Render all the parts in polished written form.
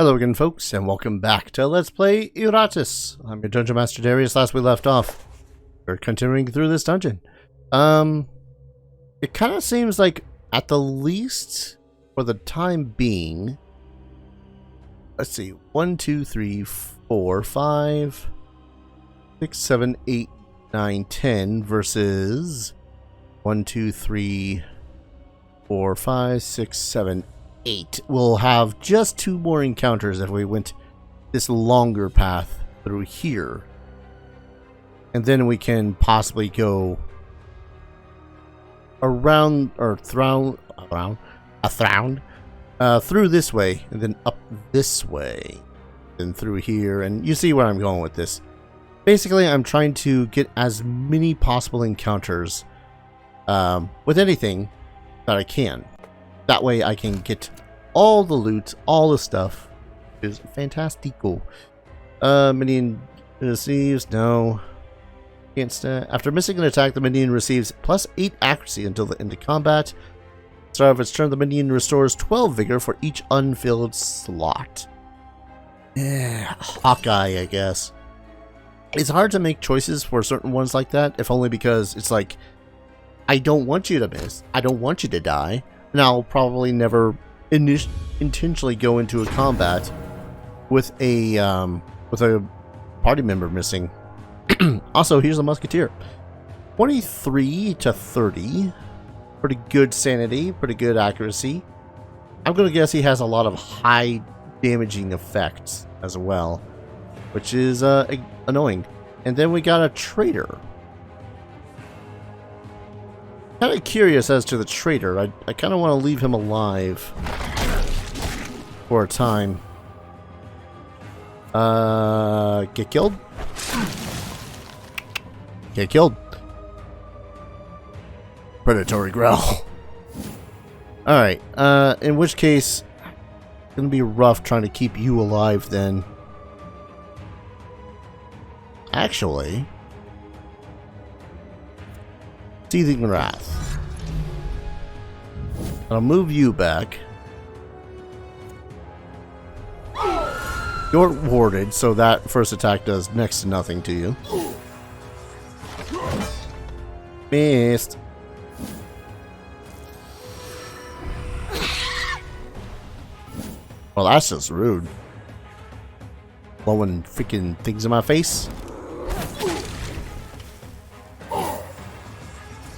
Hello again, folks, and welcome back to Let's Play Iratus. I'm your Dungeon Master Darius. Last we left off, we're continuing through this dungeon. It kind of seems like, at the least, for the time being, let's see, 1, 2, 3, 4, 5, 6, 7, 8, 9, 10 versus 1, 2, 3, 4, 5, 6, 7, 8. We'll have just 2 more encounters if we went this longer path through here. And then we can possibly go around or through this way and then up this way and through here. And you see where I'm going with this. Basically, I'm trying to get as many possible encounters with anything that I can. That way I can get all the loot, all the stuff. Is fantastico. Minion receives no. Can't after missing an attack, the minion receives +8 accuracy until the end of combat. Start of its turn, the minion restores 12 vigor for each unfilled slot. Yeah, Hawkeye, I guess. It's hard to make choices for certain ones like that, if only because it's like, I don't want you to miss. I don't want you to die. And I'll probably never intentionally go into a combat with a party member missing. Also, here's a musketeer. 23 to 30. Pretty good sanity, pretty good accuracy. I'm gonna guess he has a lot of high damaging effects as well, which is annoying. And then we got a traitor. Kind of curious as to the traitor. I kind of want to leave him alive for a time. Get killed? Get killed. Predatory growl. Alright, in which case, it's gonna be rough trying to keep you alive then. Actually, Seething Wrath. I'll move you back. You're warded, so that first attack does next to nothing to you. Missed. Well, that's just rude. Blowing freaking things in my face.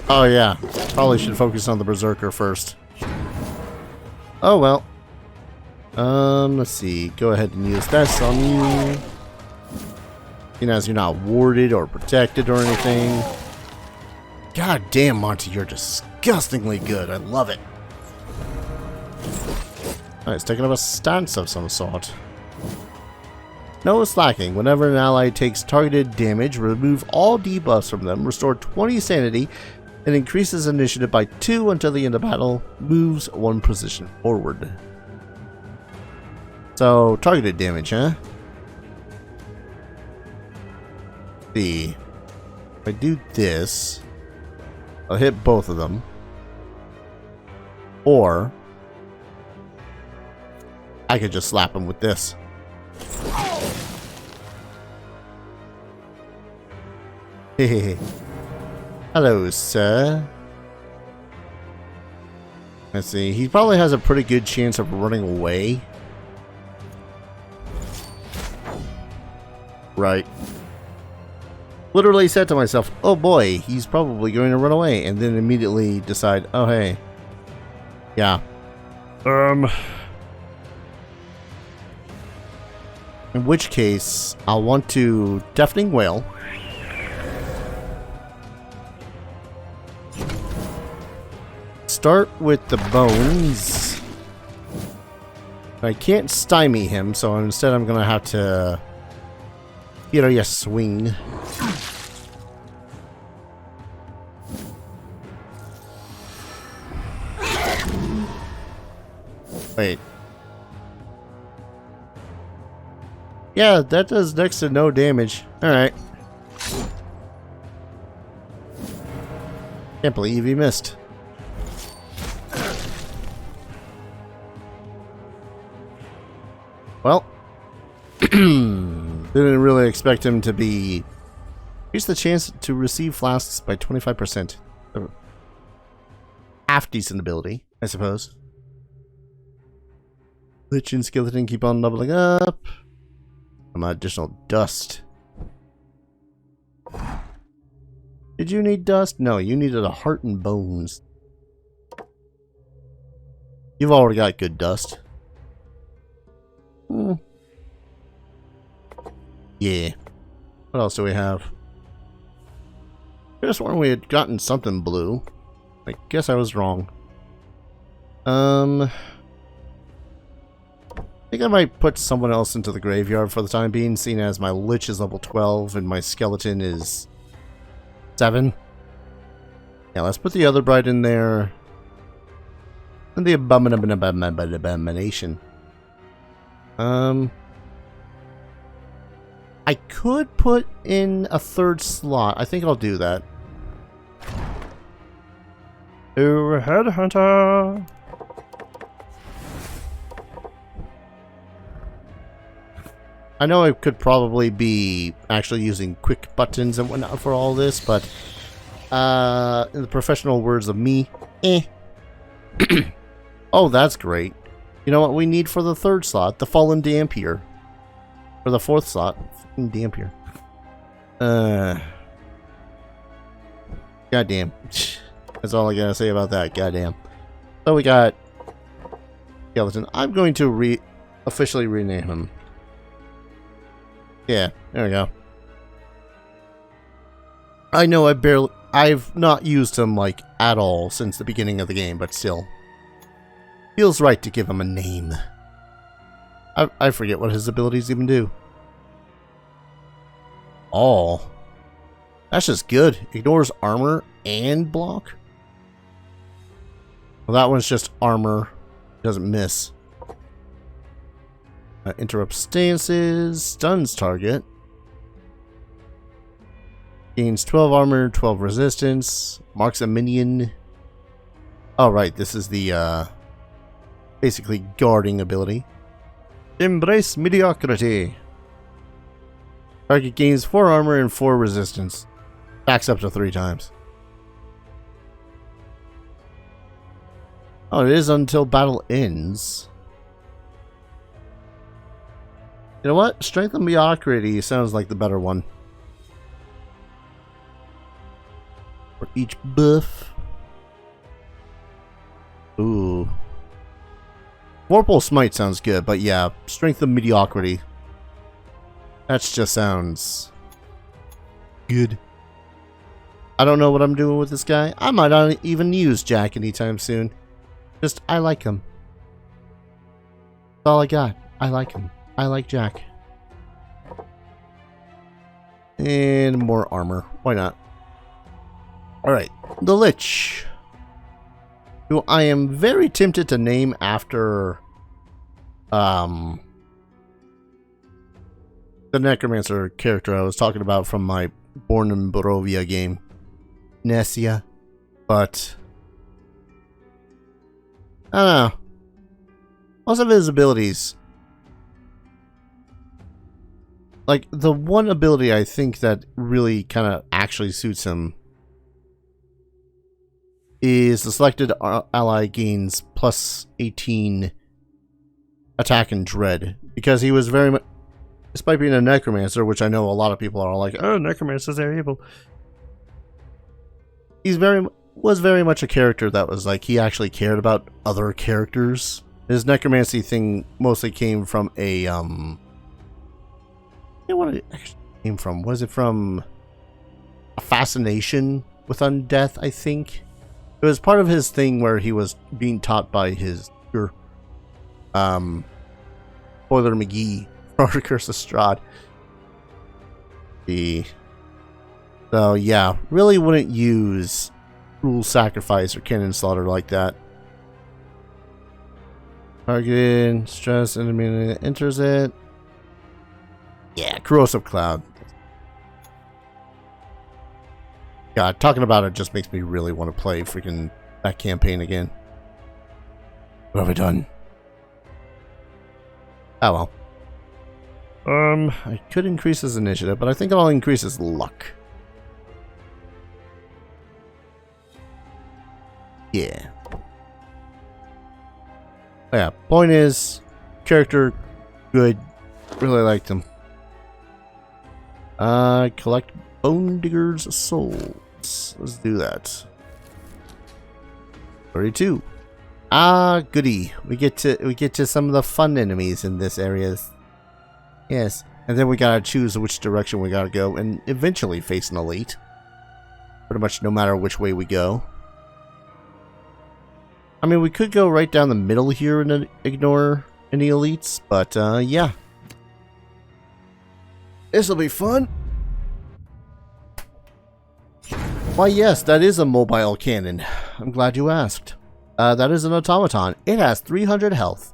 Oh yeah, probably should focus on the berserker first. Oh well. Let's see. Go ahead and use this on you. You know, as you're not warded or protected or anything. God damn, Monty, you're disgustingly good. I love it. Alright, it's taking up a stance of some sort. No slacking. Whenever an ally takes targeted damage, remove all debuffs from them, restore 20 sanity, and increases initiative by 2 until the end of battle, moves 1 position forward. So, targeted damage, huh? Let's see. If I do this, I'll hit both of them. Or, I could just slap them with this. Hehehe. Hello, sir. Let's see. He probably has a pretty good chance of running away. Right. Literally said to myself, oh boy, he's probably going to run away. And then immediately decide, oh hey. Yeah. In which case, I'll want to Deafening Wail. Start with the bones. I can't stymie him, so instead I'm gonna have to, you know, swing. Wait. Yeah, that does next to no damage. Alright. Can't believe he missed. Well, didn't really expect him to be... Increase the chance to receive flasks by 25%. Half decent ability, I suppose. Lich and skeleton keep on leveling up. Some additional dust. Did you need dust? No, you needed a heart and bones. You've already got good dust. Yeah. What else do we have? I just sworn we had gotten something blue. I guess I was wrong. I think I might put someone else into the graveyard for the time being, seeing as my Lich is level 12 and my skeleton is 7. Yeah, let's put the other bride in there. And the abomination. I could put in a third slot. I think I'll do that. You're a headhunter. I know I could probably be actually using quick buttons and whatnot for all this, but in the professional words of me, Oh, that's great. You know what we need for the third slot? The Fallen Dampier. For the fourth slot, Dampier. Goddamn. That's all I gotta say about that. Goddamn. So we got skeleton. I'm going to officially rename him. Yeah, there we go. I know I've not used him like at all since the beginning of the game, but still. Feels right to give him a name. I forget what his abilities even do. Oh. That's just good. Ignores armor and block. Well, that one's just armor. Doesn't miss. Interrupts stances. Stuns target. Gains 12 armor, 12 resistance. Marks a minion. Oh, right. This is the, basically guarding ability. Embrace mediocrity. Target gains 4 armor and 4 resistance. Backs up to 3 times. Oh, it is until battle ends. You know what? Strength and mediocrity sounds like the better one. For each buff. Ooh. Vorpal Smite sounds good, but yeah, Strength and Mediocrity. That just sounds good. I don't know what I'm doing with this guy. I might not even use Jack anytime soon. Just, I like him. That's all I got. I like him. I like Jack. And more armor. Why not? Alright, the Lich. Who I am very tempted to name after the Necromancer character I was talking about from my Born in Barovia game, Nastier, but I don't know. Most of his abilities, like the one ability I think that really kind of actually suits him is the selected ally gains plus 18 attack and dread, because he was very much, despite being a necromancer, which I know a lot of people are like, oh, necromancers are evil. He's was very much a character that was like, he actually cared about other characters. His necromancy thing mostly came from a you know what it actually came from? Was it from a fascination with undeath, I think? It was part of his thing where he was being taught by his Boiler McGee from Curse of Strahd. So yeah, really wouldn't use Cruel Sacrifice or Cannon Slaughter like that. Targeted, stress, enemy that enters it. Yeah, Corrosive Cloud. God, talking about it just makes me really want to play freaking that campaign again. What have I done? Oh well. I could increase his initiative, but I think I'll increase his luck. Yeah. Yeah, point is, character, good. Really liked him. Collect Bone Digger's souls. Let's do that. 32. Ah, goody. We get to some of the fun enemies in this area. Yes. And then we gotta choose which direction we gotta go and eventually face an elite. Pretty much no matter which way we go. I mean, we could go right down the middle here and ignore any elites, but yeah. This'll be fun. Why, yes, that is a mobile cannon. I'm glad you asked. That is an automaton. It has 300 health.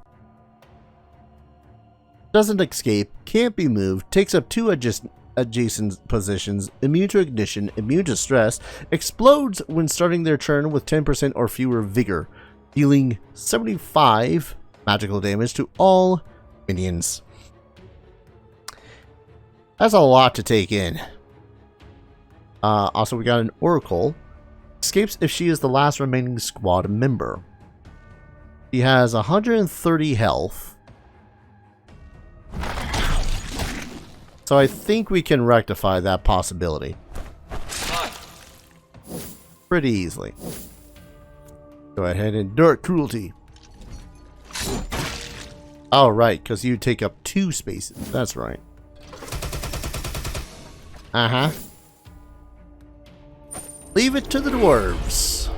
Doesn't escape, can't be moved, takes up 2 adjacent positions, immune to ignition, immune to stress, explodes when starting their turn with 10% or fewer vigor, dealing 75 magical damage to all minions. That's a lot to take in. Also, we got an Oracle. Escapes if she is the last remaining squad member. She has 130 health. So I think we can rectify that possibility pretty easily. Go ahead and endure cruelty. Oh, right, because you take up 2 spaces. That's right. Uh-huh. Leave it to the dwarves.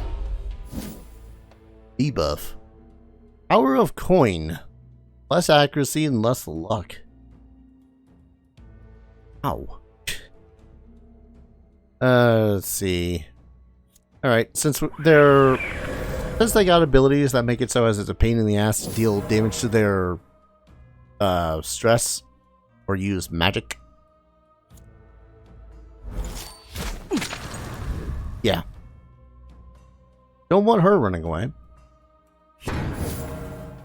Debuff. Power of coin. Less accuracy and less luck. Ow. Let's see. Alright, since they got abilities that make it so as it's a pain in the ass to deal damage to their stress or use magic. Yeah. Don't want her running away.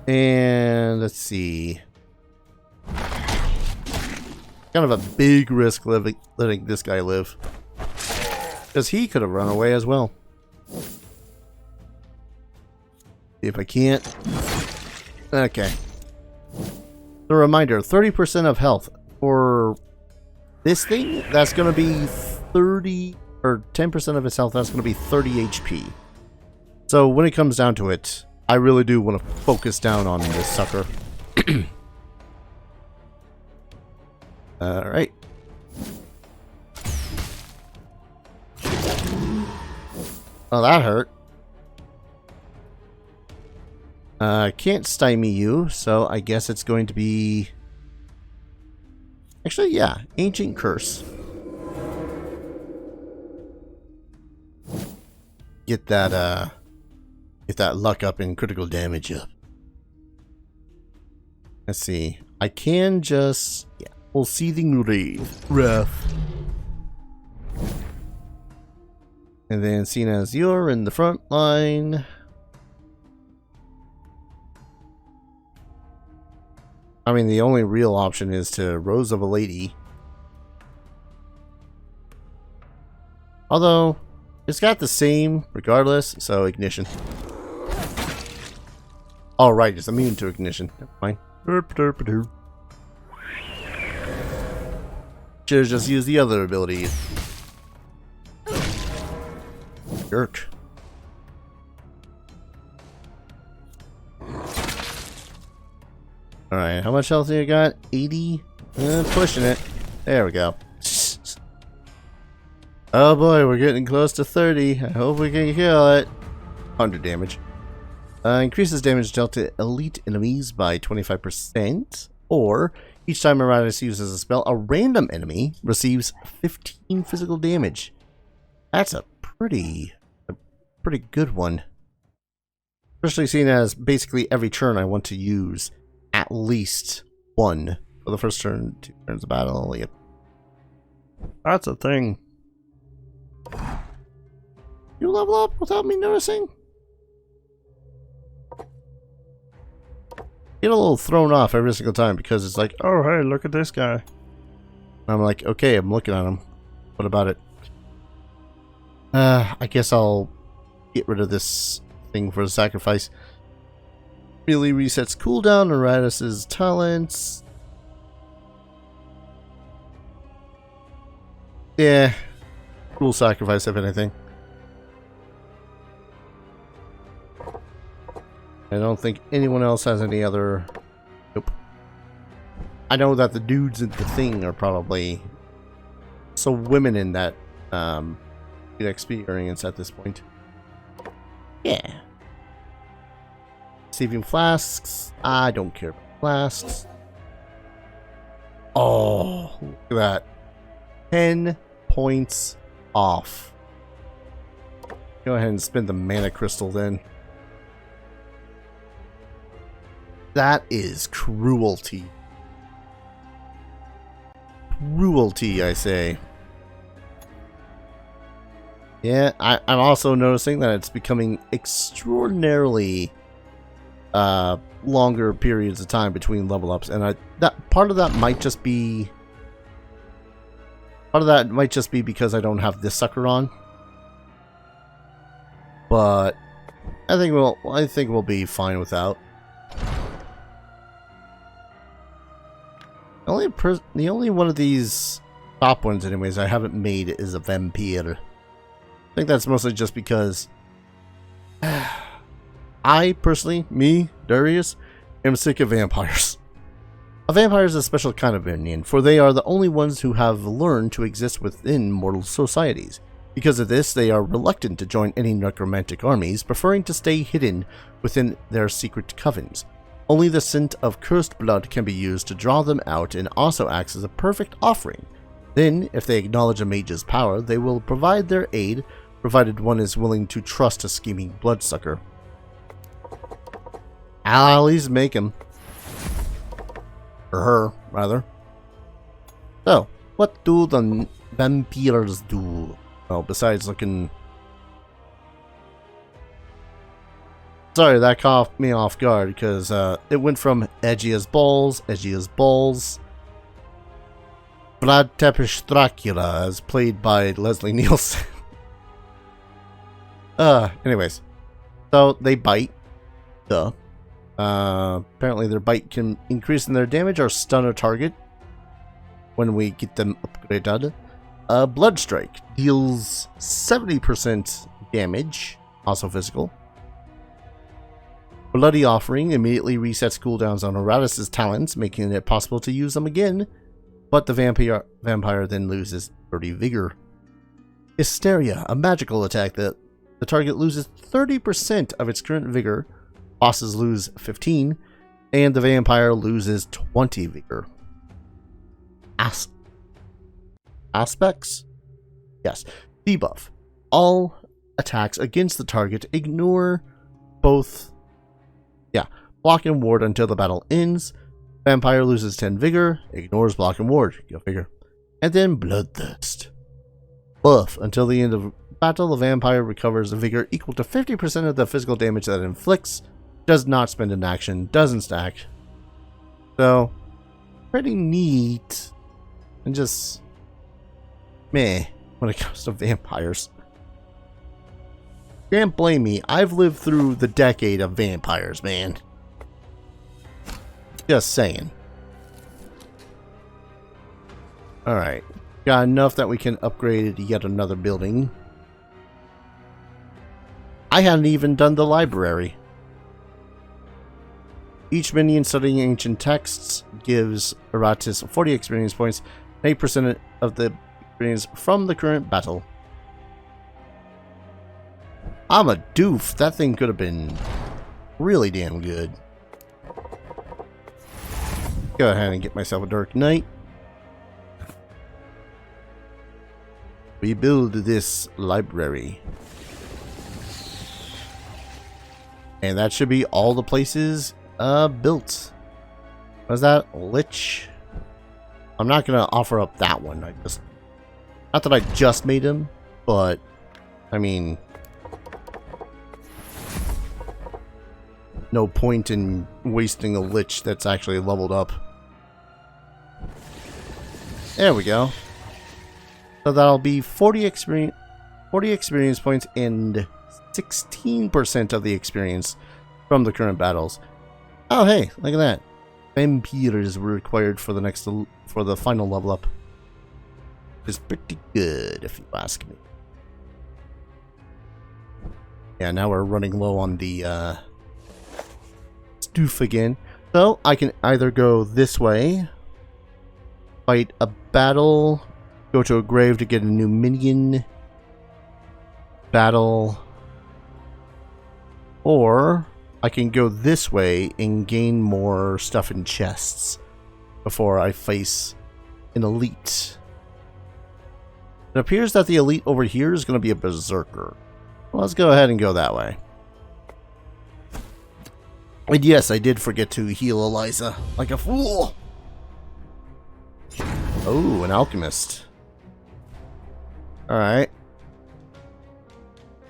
And let's see. Kind of a big risk letting this guy live. Because he could have run away as well. See if I can't. Okay. The reminder, 30% of health. For this thing, that's going to be 30, or 10% of its health, that's going to be 30 HP. So when it comes down to it, I really do want to focus down on this sucker. Alright. Oh, that hurt. Can't stymie you, so I guess it's going to be... Actually, yeah. Ancient Curse. Get that luck up and critical damage up. Let's see. I can just... Yeah. Full Seething Wrath. And then, seeing as you're in the front line... I mean, the only real option is to Rose of a Lady. Although, it's got the same regardless, so ignition. Oh, right, it's immune to ignition. Never mind. Should have just used the other ability. Jerk. Alright, how much health do you got? 80? Pushing it. There we go. Oh boy, we're getting close to 30. I hope we can kill it. 100 damage. Increases damage dealt to elite enemies by 25%. Or, each time Iratus uses a spell, a random enemy receives 15 physical damage. That's a pretty good one. Especially seeing as basically every turn I want to use at least one for the first turn, 2 turns of battle. Only that's a thing. You level up without me noticing? get a little thrown off every single time because it's like, oh, hey, look at this guy. And I'm like, okay, I'm looking at him. What about it? I guess I'll get rid of this thing for the sacrifice. Really resets cooldown, Iratus' talents. Yeah. Cool sacrifice, if anything. I don't think anyone else has any other... Nope. I know that the dudes in the thing are probably... So women in that experience at this point. Yeah. Saving flasks. I don't care about flasks. Oh, look at that. 10 points off. Go ahead and spin the mana crystal then. That is cruelty. Cruelty, I say. Yeah, I'm also noticing that it's becoming extraordinarily longer periods of time between level ups, and that part of that might just be because I don't have this sucker on. But I think we'll be fine without. The only one of these top ones, anyways, I haven't made is a vampire. I think that's mostly just because I personally, Darius, am sick of vampires. A vampire is a special kind of Indian, for they are the only ones who have learned to exist within mortal societies. Because of this, they are reluctant to join any necromantic armies, preferring to stay hidden within their secret covens. Only the scent of cursed blood can be used to draw them out and also acts as a perfect offering. Then, if they acknowledge a mage's power, they will provide their aid, provided one is willing to trust a scheming bloodsucker. I'll at least make him. Or her, rather. So, what do the vampires do? Well, besides looking... Sorry, that caught me off guard, because it went from edgy as balls, Vlad Tepes Dracula, as played by Leslie Nielsen. Anyways. So, they bite. Duh. Apparently their bite can increase in their damage or stun a target when we get them upgraded. Blood Strike deals 70% damage, also physical. Bloody Offering immediately resets cooldowns on Iratus' talents, making it possible to use them again, but the vampire then loses 30 vigor. Hysteria, a magical attack that the target loses 30% of its current vigor. Bosses lose 15, and the vampire loses 20 vigor. Aspects? Yes. Debuff. All attacks against the target ignore both... block and ward until the battle ends. Vampire loses 10 vigor, ignores block and ward. Go figure. And then Bloodthirst. Buff. Until the end of battle, the vampire recovers a vigor equal to 50% of the physical damage that it inflicts. Does not spend an action, doesn't stack. So, pretty neat. And just meh when it comes to vampires. Can't blame me. I've lived through the decade of vampires, man. Just saying. Alright. Got enough that we can upgrade yet another building. I hadn't even done the library. Each minion studying ancient texts gives Iratus 40 experience points, 8% of the experience from the current battle. I'm a doof. That thing could have been really damn good. Go ahead and get myself a Dark Knight. We build this library. And that should be all the places built. Was that Lich? I'm not gonna offer up that one. Not that I just made him, but I mean, no point in wasting a lich that's actually leveled up. There we go. So that'll be 40 experience points and 16% of the experience from the current battles. Oh hey, look at that. Vampires were required for the final level up. It's pretty good if you ask me. Yeah, now we're running low on the stoof again. So I can either go this way, fight a battle, go to a grave to get a new minion, battle, or I can go this way and gain more stuff in chests before I face an elite. It appears that the elite over here is going to be a berserker. Well, let's go ahead and go that way. And yes, I did forget to heal Eliza like a fool. Oh, an alchemist. Alright.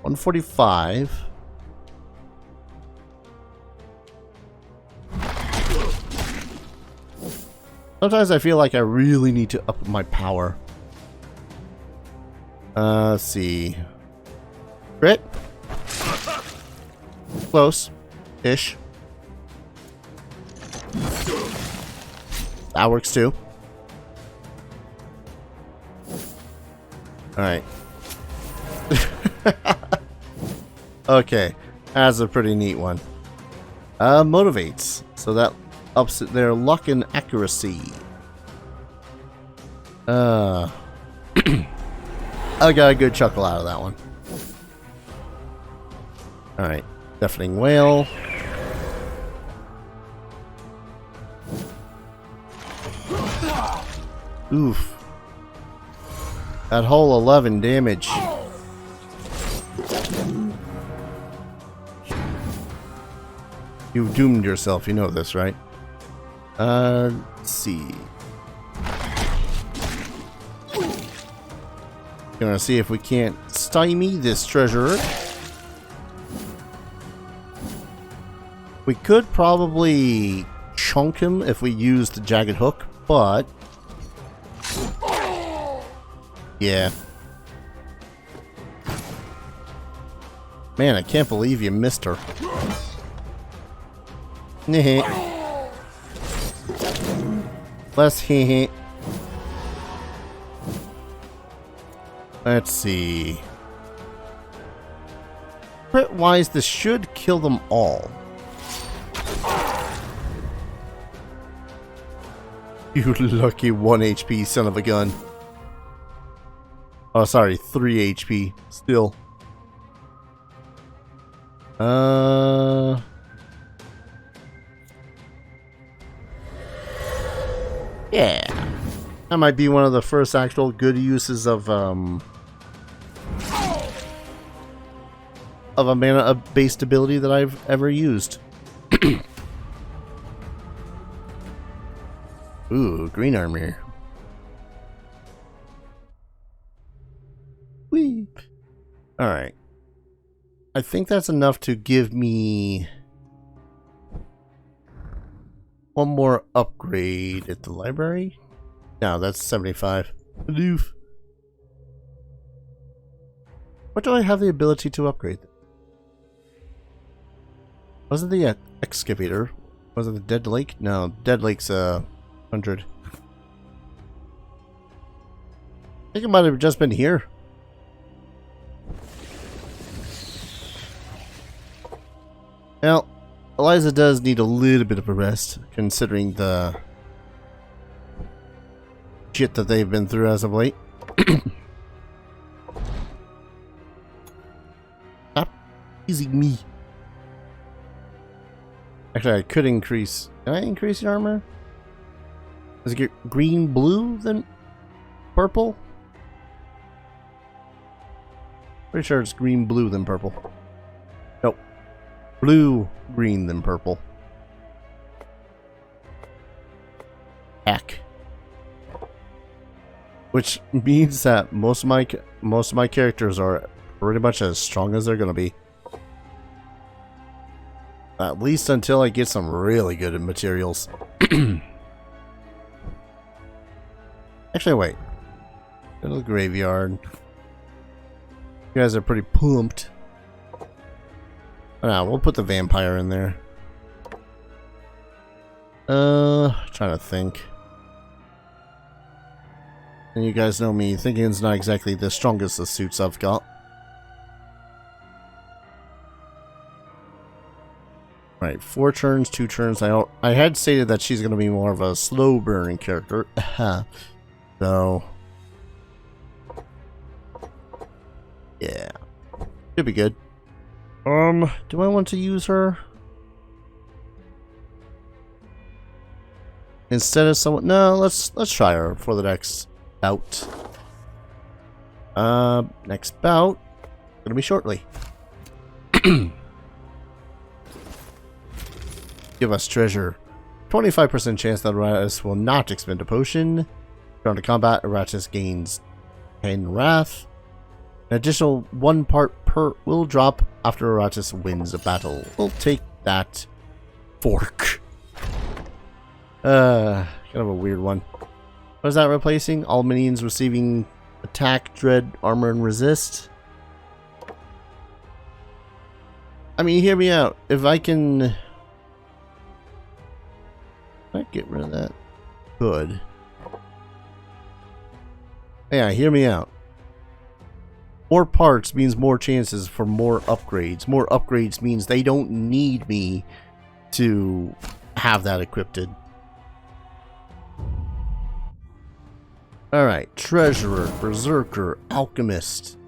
145. Sometimes I feel like I really need to up my power. Let's see. Crit. Close-ish. That works too. Alright. Okay. That's a pretty neat one. Motivates. So that ups their luck and accuracy. I got a good chuckle out of that one. Alright. Deafening Wail. Oof. That whole 11 damage. You've doomed yourself, you know this, right? Let's see. Gonna see if we can't stymie this treasurer. We could probably chunk him if we used the jagged hook, but yeah. Man, I can't believe you missed her. Less hee. Let's see. Crit wise, this should kill them all. You lucky 1 HP son of a gun. Oh, sorry, 3 HP. Still. Yeah. That might be one of the first actual good uses of a mana-based ability that I've ever used. Ooh, green armor. Whee! Alright. I think that's enough to give me one more upgrade at the library. No, that's 75. Aloof. What do I have the ability to upgrade? Was it the excavator? Was it the dead lake? No, dead lake's 100. I think it might have just been here. Well, Eliza does need a little bit of a rest, considering the shit that they've been through as of late. Stop teasing me. Actually, I could increase. Can I increase your armor? Does it get green, blue, then purple? Pretty sure it's green, blue, then purple. Nope. Blue, green, then purple. Heck. Which means that most of my characters are pretty much as strong as they're gonna be. At least until I get some really good materials. Actually, wait. Go to the graveyard. You guys are pretty pumped. Now we'll put the vampire in there. Trying to think. And you guys know me, thinking's not exactly the strongest of suits I've got. Right, 4 turns, 2 turns. I had stated that she's going to be more of a slow burning character. So, yeah, should be good. Do I want to use her instead of someone? No, let's try her for the next bout. Next bout gonna be shortly. Give us treasure. 25% chance that Iratus will not expend a potion. During the combat, Iratus gains 10 wrath. An additional 1 part per will drop after Iratus wins a battle. We'll take that fork. Kind of a weird one. What is that replacing? All minions receiving attack, dread, armor, and resist. I mean, hear me out. If I can... get rid of that. Good. Yeah, hear me out. More parts means more chances for more upgrades. More upgrades means they don't need me to have that equipped. Alright, Treasurer, Berserker, Alchemist.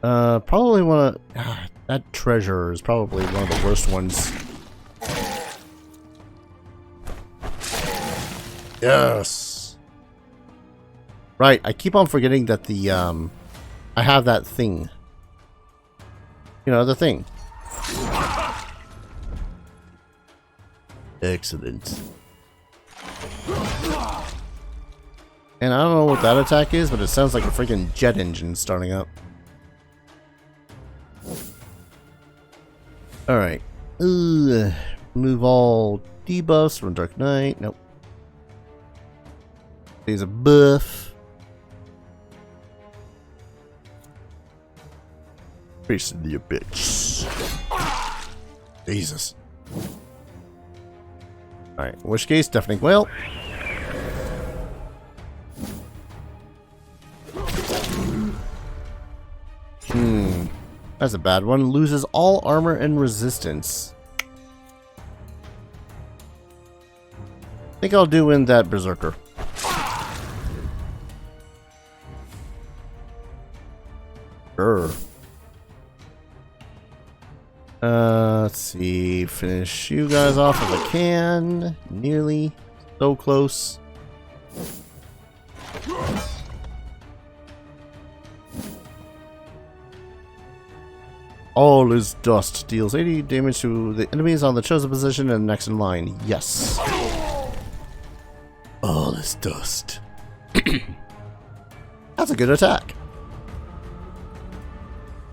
Probably one of... that Treasurer is probably one of the worst ones. Yes! Right, I keep on forgetting that the, I have that thing. You know, the thing. Excellent. And I don't know what that attack is, but it sounds like a freaking jet engine starting up. Alright. Move all debuffs from Dark Knight. Nope. He's a buff. Face in the bitch. Jesus. Alright, in which case, deafening wail. That's a bad one. Loses all armor and resistance. I think I'll do in that Berserker. Sure. Let's see. Finish you guys off if I can. Nearly. So close. All is dust. Deals 80 damage to the enemies on the chosen position and next in line. Yes. All is dust. That's a good attack.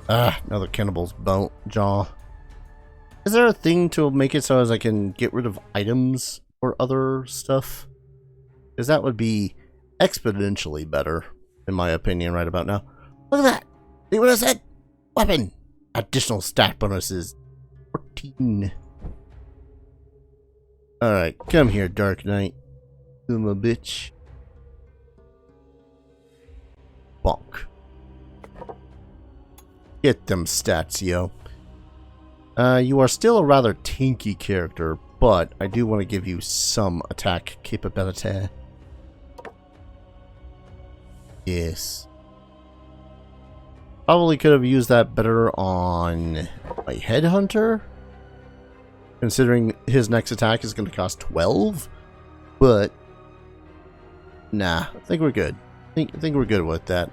Another cannibal's bone jaw. Is there a thing to make it so as I can get rid of items or other stuff? Because that would be exponentially better, in my opinion, right about now. Look at that! See what I said? Weapon! Additional stat bonuses. 14. Alright, come here, Dark Knight. I'm a bitch. Bonk. Get them stats, yo. You are still a rather tanky character, but I do want to give you some attack capability. Yes. Probably could have used that better on my headhunter, considering his next attack is going to cost 12. But nah, I think we're good. I think we're good with that.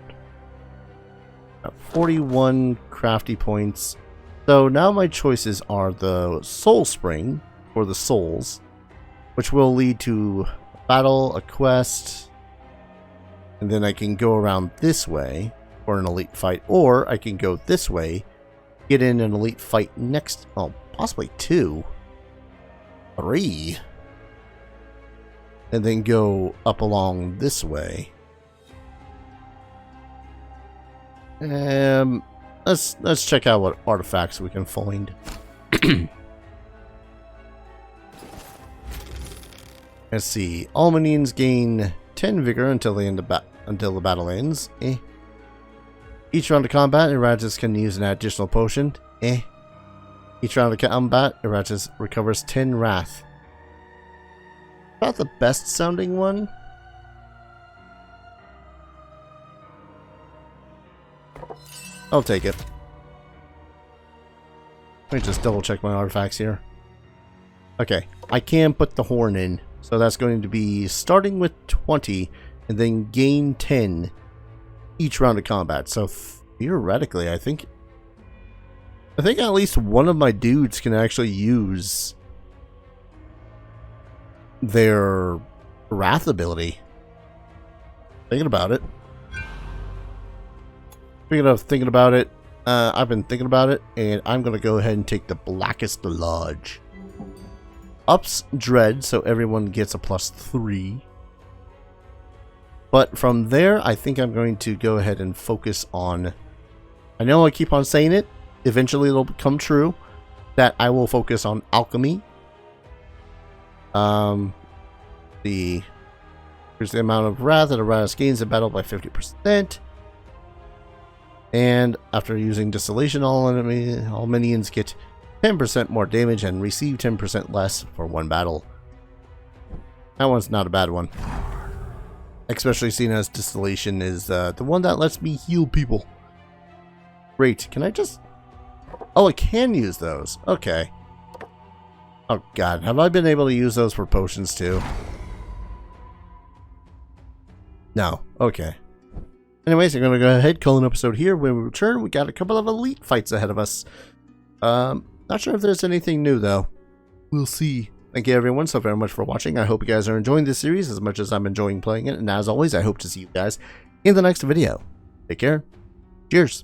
41 crafty points. So now my choices are the Soul Spring for the souls, which will lead to a battle, a quest, and then I can go around this way for an elite fight, or I can go this way get in an elite fight next. Oh, possibly 2, 3, and then go up along this way. Let's check out what artifacts we can find. Let's see. All minions gain 10 vigor until the battle ends. Each round of combat, Iratus can use an additional potion. Each round of combat, Iratus recovers 10 wrath. About the best sounding one. I'll take it. Let me just double check my artifacts here. Okay, I can put the horn in. So that's going to be starting with 20 and then gain 10 each round of combat. So theoretically, I think at least one of my dudes can actually use their wrath ability. Thinking about it. Thinking about it, I've been thinking about it, and I'm going to go ahead and take the Blackest Lodge. Ups Dread, so everyone gets a +3. But from there, I think I'm going to go ahead and focus on... I know I keep on saying it, eventually it'll become true, that I will focus on alchemy. Here's the amount of wrath that Iratus gains in battle by 50%. And after using Distillation, all minions get 10% more damage and receive 10% less for one battle. That one's not a bad one. Especially seeing as Distillation is the one that lets me heal people. Great. Can I just... Oh, I can use those. Okay. Oh god, have I been able to use those for potions too? No. Okay. Anyways, I'm going to go ahead, call an episode here. When we return, we got a couple of elite fights ahead of us. Not sure if there's anything new, though. We'll see. Thank you, everyone, so very much for watching. I hope you guys are enjoying this series as much as I'm enjoying playing it. And as always, I hope to see you guys in the next video. Take care. Cheers.